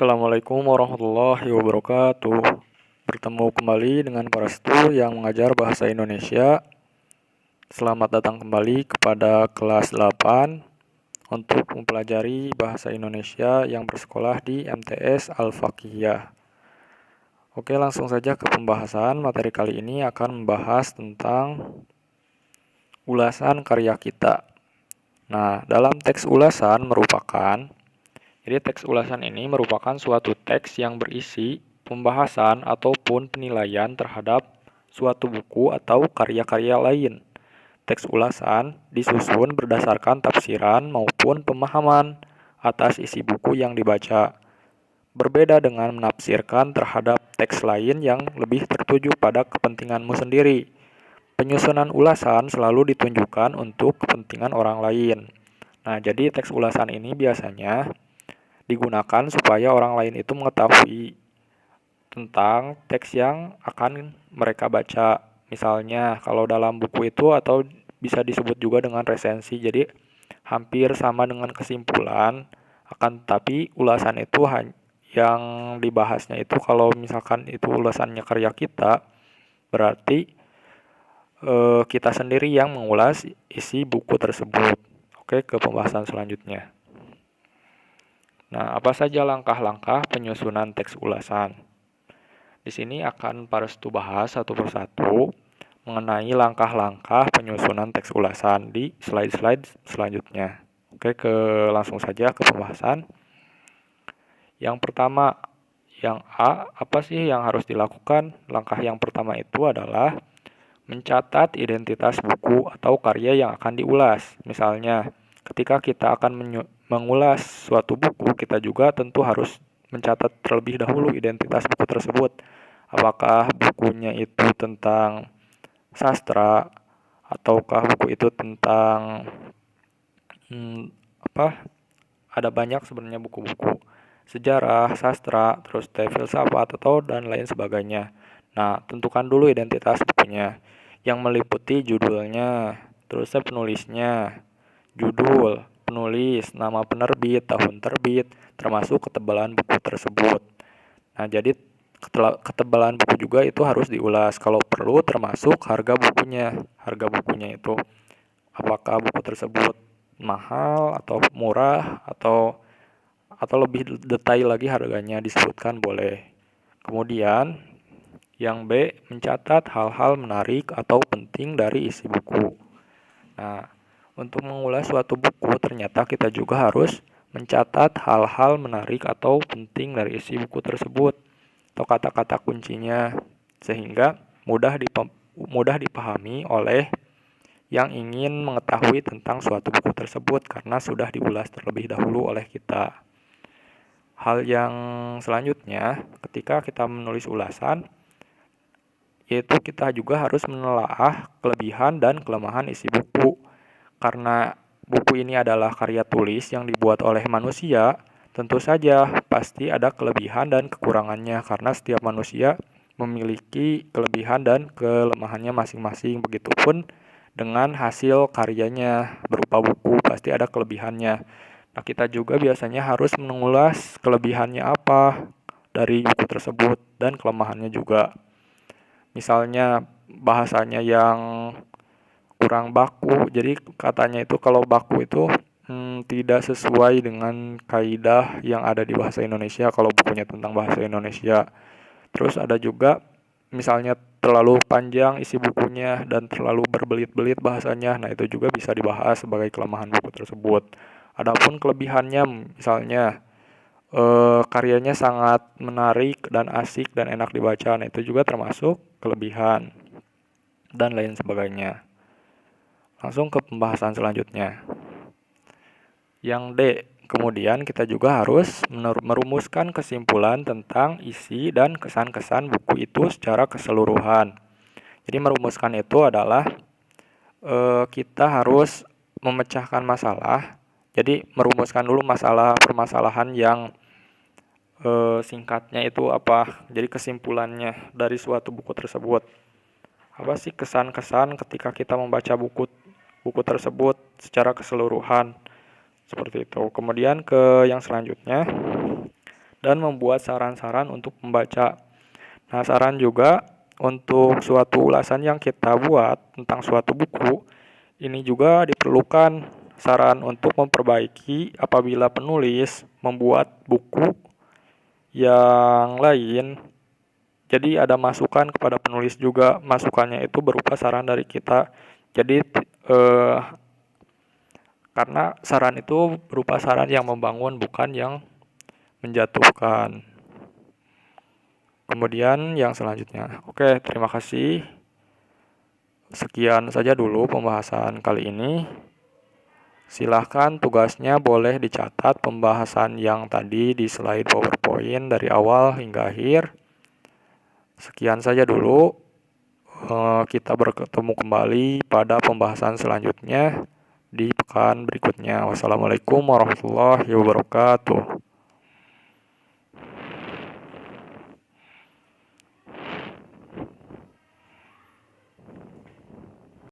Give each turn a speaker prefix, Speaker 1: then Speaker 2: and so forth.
Speaker 1: Assalamualaikum warahmatullahi wabarakatuh. Bertemu kembali dengan para Restu yang mengajar bahasa Indonesia. Selamat datang kembali kepada kelas 8 untuk mempelajari bahasa Indonesia yang bersekolah di MTS Al-Faqihiyah. Oke, langsung saja ke pembahasan. Materi kali ini akan membahas tentang ulasan karya kita. Nah, dalam teks ulasan Jadi teks ulasan ini merupakan suatu teks yang berisi pembahasan ataupun penilaian terhadap suatu buku atau karya-karya lain. Teks ulasan disusun berdasarkan tafsiran maupun pemahaman atas isi buku yang dibaca. Berbeda dengan menafsirkan terhadap teks lain yang lebih tertuju pada kepentinganmu sendiri. Penyusunan ulasan selalu ditunjukkan untuk kepentingan orang lain. Nah, jadi teks ulasan ini biasanya digunakan supaya orang lain itu mengetahui tentang teks yang akan mereka baca. Misalnya kalau dalam buku itu atau bisa disebut juga dengan resensi. Jadi hampir sama dengan kesimpulan, akan tapi ulasan itu yang dibahasnya itu kalau misalkan itu ulasannya karya kita, berarti kita sendiri yang mengulas isi buku tersebut. Oke, ke pembahasan selanjutnya. Nah, apa saja langkah-langkah penyusunan teks ulasan? Di sini akan para Restu bahas satu persatu mengenai langkah-langkah penyusunan teks ulasan di slide-slide selanjutnya. Oke, langsung saja ke pembahasan. Yang pertama, yang A, apa sih yang harus dilakukan? Langkah yang pertama itu adalah mencatat identitas buku atau karya yang akan diulas. Misalnya, ketika kita akan mengulas suatu buku, kita juga tentu harus mencatat terlebih dahulu identitas buku tersebut. Apakah bukunya itu tentang sastra, ataukah buku itu tentang ada banyak sebenarnya buku-buku sejarah, sastra, terus filsafat atau dan lain sebagainya. Nah, tentukan dulu identitas bukunya yang meliputi judulnya, terusnya penulisnya, judul, penulis, nama penerbit, tahun terbit, termasuk ketebalan buku tersebut. Nah, jadi ketebalan buku juga itu harus diulas. Kalau perlu termasuk harga bukunya. Harga bukunya itu apakah buku tersebut mahal atau murah atau lebih detail lagi harganya disebutkan boleh. Kemudian yang B, mencatat hal-hal menarik atau penting dari isi buku. Nah, untuk mengulas suatu buku ternyata kita juga harus mencatat hal-hal menarik atau penting dari isi buku tersebut atau kata-kata kuncinya sehingga mudah dipahami oleh yang ingin mengetahui tentang suatu buku tersebut karena sudah diulas terlebih dahulu oleh kita. Hal yang selanjutnya, ketika kita menulis ulasan, yaitu kita juga harus menelaah kelebihan dan kelemahan isi buku. Karena buku ini adalah karya tulis yang dibuat oleh manusia, tentu saja pasti ada kelebihan dan kekurangannya karena setiap manusia memiliki kelebihan dan kelemahannya masing-masing. Begitupun dengan hasil karyanya berupa buku pasti ada kelebihannya. Nah, kita juga biasanya harus mengulas kelebihannya apa dari buku tersebut dan kelemahannya juga. Misalnya bahasanya yang kurang baku, jadi katanya itu kalau baku itu tidak sesuai dengan kaidah yang ada di bahasa Indonesia kalau bukunya tentang bahasa Indonesia. Terus ada juga misalnya terlalu panjang isi bukunya dan terlalu berbelit-belit bahasanya, nah itu juga bisa dibahas sebagai kelemahan buku tersebut. Adapun kelebihannya misalnya karyanya sangat menarik dan asik dan enak dibaca, nah itu juga termasuk kelebihan dan lain sebagainya. Langsung ke pembahasan selanjutnya. Yang D, kemudian kita juga harus merumuskan kesimpulan tentang isi dan kesan-kesan buku itu secara keseluruhan. Jadi merumuskan itu adalah kita harus memecahkan masalah. Jadi merumuskan dulu permasalahan yang singkatnya itu apa. Jadi kesimpulannya dari suatu buku tersebut. Apa sih kesan-kesan ketika kita membaca buku tersebut secara keseluruhan. Seperti itu. Kemudian ke yang selanjutnya. dan membuat saran-saran untuk membaca. Nah, saran juga untuk suatu ulasan yang kita buat tentang suatu buku, ini juga diperlukan saran untuk memperbaiki apabila penulis membuat buku yang lain. Jadi ada masukan kepada penulis juga, masukannya itu berupa saran dari kita. Jadi karena saran itu berupa saran yang membangun, bukan yang menjatuhkan. Kemudian yang selanjutnya. Oke, terima kasih. Sekian saja dulu pembahasan kali ini. Silahkan tugasnya boleh dicatat pembahasan yang tadi di slide PowerPoint dari awal hingga akhir. Sekian saja dulu. Kita bertemu kembali pada pembahasan selanjutnya di pekan berikutnya. Wassalamualaikum warahmatullahi wabarakatuh.